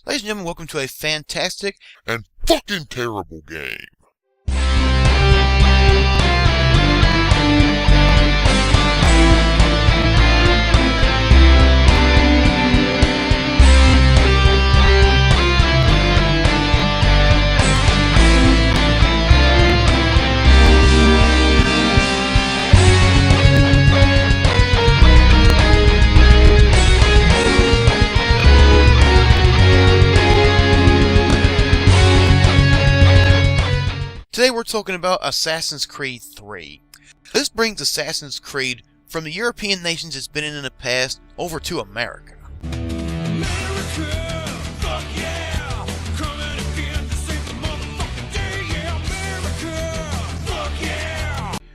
Ladies and gentlemen, welcome to a fantastic and fucking terrible game. Today we're talking about Assassin's Creed 3. This brings Assassin's Creed from the European nations it's been in the past over to America.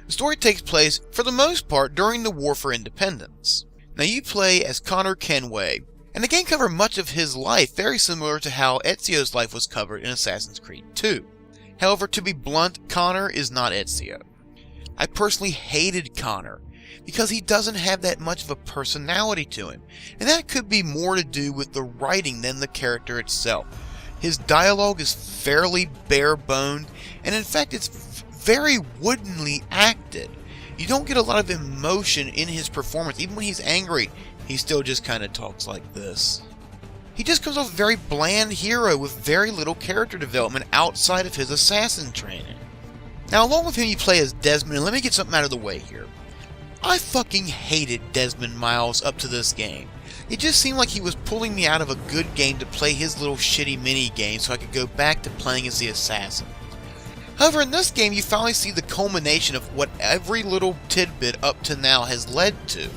The story takes place, for the most part, during the War for Independence. Now you play as Connor Kenway, and the game covers much of his life, very similar to how Ezio's life was covered in Assassin's Creed 2. However, to be blunt, Connor is not Ezio. I personally hated Connor because he doesn't have that much of a personality to him, and that could be more to do with the writing than the character itself. His dialogue is fairly bare-boned, and in fact it's very woodenly acted. You don't get a lot of emotion in his performance. Even when he's angry, he still just kind of talks like this. He just comes off a very bland hero with very little character development outside of his assassin training. Now, along with him, you play as Desmond, and let me get something out of the way here. I fucking hated Desmond Miles up to this game. It just seemed like he was pulling me out of a good game to play his little shitty mini-game so I could go back to playing as the assassin. However, in this game, you finally see the culmination of what every little tidbit up to now has led to.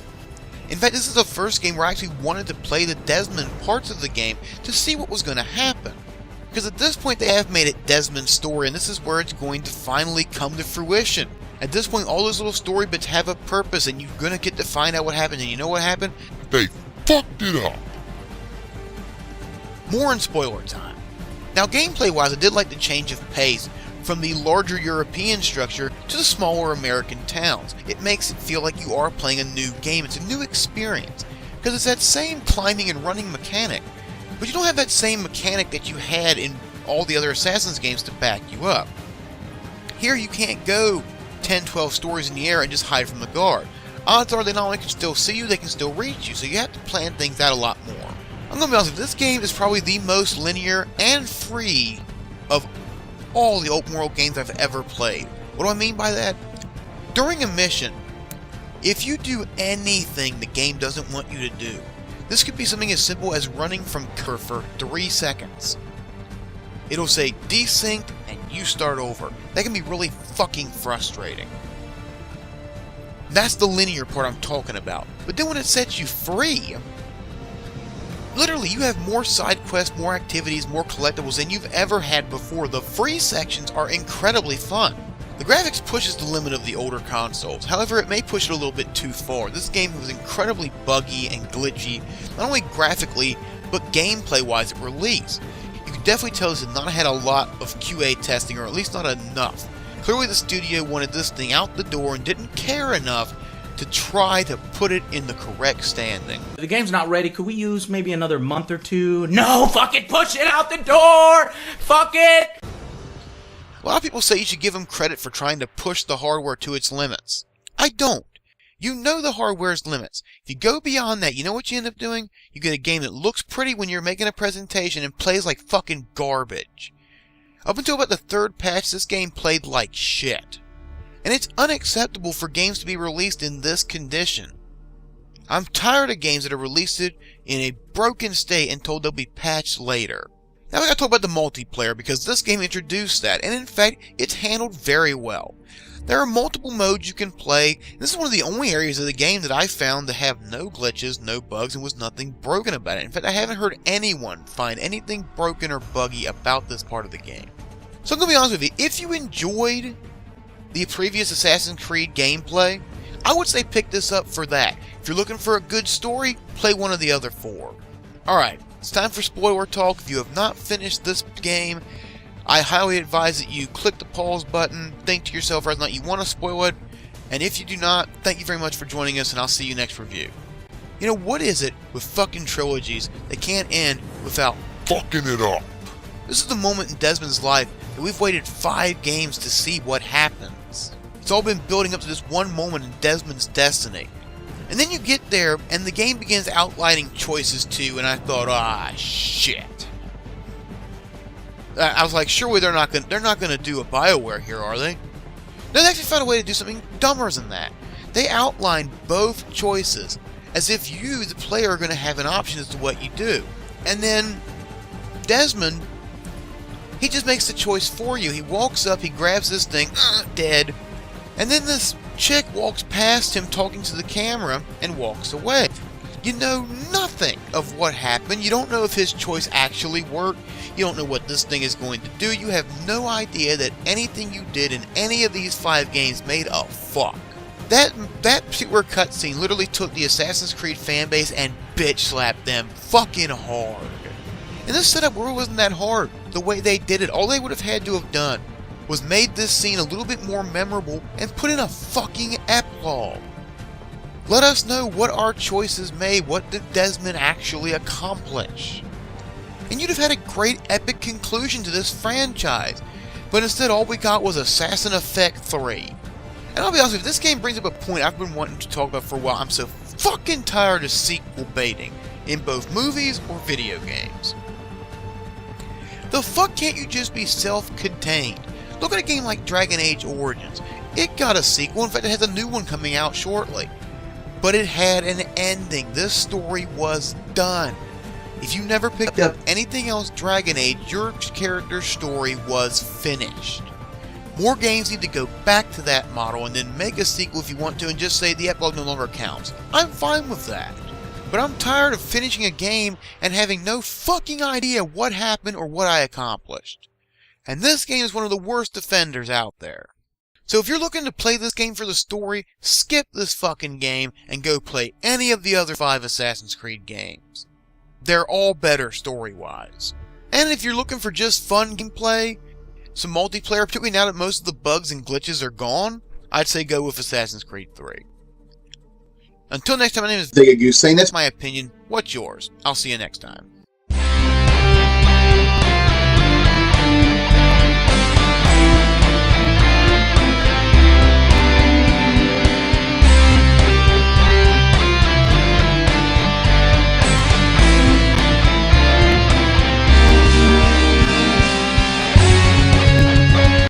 In fact, this is the first game where I actually wanted to play the Desmond parts of the game to see what was going to happen. Because at this point they have made it Desmond's story, and this is where it's going to finally come to fruition. At this point, all those little story bits have a purpose, and you're going to get to find out what happened. And you know what happened? They fucked it up. More in spoiler time. Now, gameplay-wise, I did like the change of pace from the larger European structure to the smaller American towns. It makes it feel like you are playing a new game. It's a new experience, because it's that same climbing and running mechanic, but you don't have that same mechanic that you had in all the other Assassin's games to back you up. Here you can't go 10-12 stories in the air and just hide from the guard. Odds are they not only can still see you, they can still reach you, so you have to plan things out a lot more. I'm going to be honest with you, this game is probably the most linear and free of all the open world games I've ever played. What do I mean by that? During a mission, if you do anything the game doesn't want you to do, this could be something as simple as running from Kerr for 3 seconds. It'll say desynced and you start over. That can be really fucking frustrating. That's the linear part I'm talking about. But then when it sets you free, literally, you have more side quests, more activities, more collectibles than you've ever had before. The free sections are incredibly fun. The graphics pushes the limit of the older consoles. However, it may push it a little bit too far. This game was incredibly buggy and glitchy, not only graphically, but gameplay-wise at release. You can definitely tell this did not have a lot of QA testing, or at least not enough. Clearly the studio wanted this thing out the door and didn't care enough to try to put it in the correct standing. The game's not ready. Could we use maybe another month or two? No, fuck it, push it out the door! Fuck it! A lot of people say you should give them credit for trying to push the hardware to its limits. I don't. You know the hardware's limits. If you go beyond that, you know what you end up doing? You get a game that looks pretty when you're making a presentation and plays like fucking garbage. Up until about the third patch, this game played like shit. And it's unacceptable for games to be released in this condition. I'm tired of games that are released in a broken state and told they'll be patched later. Now we gotta talk about the multiplayer, because this game introduced that, and in fact, it's handled very well. There are multiple modes you can play, and this is one of the only areas of the game that I found to have no glitches, no bugs, and was nothing broken about it. In fact, I haven't heard anyone find anything broken or buggy about this part of the game. So I'm gonna be honest with you, if you enjoyed the previous Assassin's Creed gameplay, I would say pick this up for that. If you're looking for a good story, play one of the other 4. Alright, it's time for spoiler talk. If you have not finished this game, I highly advise that you click the pause button, think to yourself whether or not you want to spoil it, and if you do not, thank you very much for joining us, and I'll see you next review. You know, what is it with fucking trilogies that can't end without fucking it up. This is the moment in Desmond's life that we've waited 5 games to see what happens. It's all been building up to this one moment in Desmond's destiny. And then you get there, and the game begins outlining choices to you, and I thought, ah, shit. I was like, surely they're not gonna do a BioWare here, are they? No, they actually found a way to do something dumber than that. They outline both choices, as if you, the player, are going to have an option as to what you do. And then Desmond, he just makes the choice for you. He walks up, he grabs this thing, dead, and then this chick walks past him talking to the camera and walks away. You know nothing of what happened. You don't know if his choice actually worked. You don't know what this thing is going to do. You have no idea that anything you did in any of these 5 games made a fuck. That particular cutscene literally took the Assassin's Creed fanbase and bitch slapped them fucking hard. And this setup really wasn't that hard. The way they did it, all they would have had to have done was made this scene a little bit more memorable and put in a fucking epilogue. Let us know what our choices made. What did Desmond actually accomplish? And you'd have had a great epic conclusion to this franchise. But instead all we got was Assassin Effect 3. And I'll be honest with you, this game brings up a point I've been wanting to talk about for a while. I'm so fucking tired of sequel baiting in both movies or video games. The fuck can't you just be self-contained? Look at a game like Dragon Age Origins. It got a sequel, in fact it has a new one coming out shortly. But it had an ending. This story was done. If you never picked up anything else Dragon Age, your character's story was finished. More games need to go back to that model and then make a sequel if you want to and just say the epilogue no longer counts. I'm fine with that. But I'm tired of finishing a game and having no fucking idea what happened or what I accomplished. And this game is one of the worst offenders out there. So if you're looking to play this game for the story, skip this fucking game and go play any of the other 5 Assassin's Creed games. They're all better story-wise. And if you're looking for just fun gameplay, some multiplayer, particularly now that most of the bugs and glitches are gone, I'd say go with Assassin's Creed 3. Until next time, my name is Vega Goose saying that's my opinion. What's yours? I'll see you next time.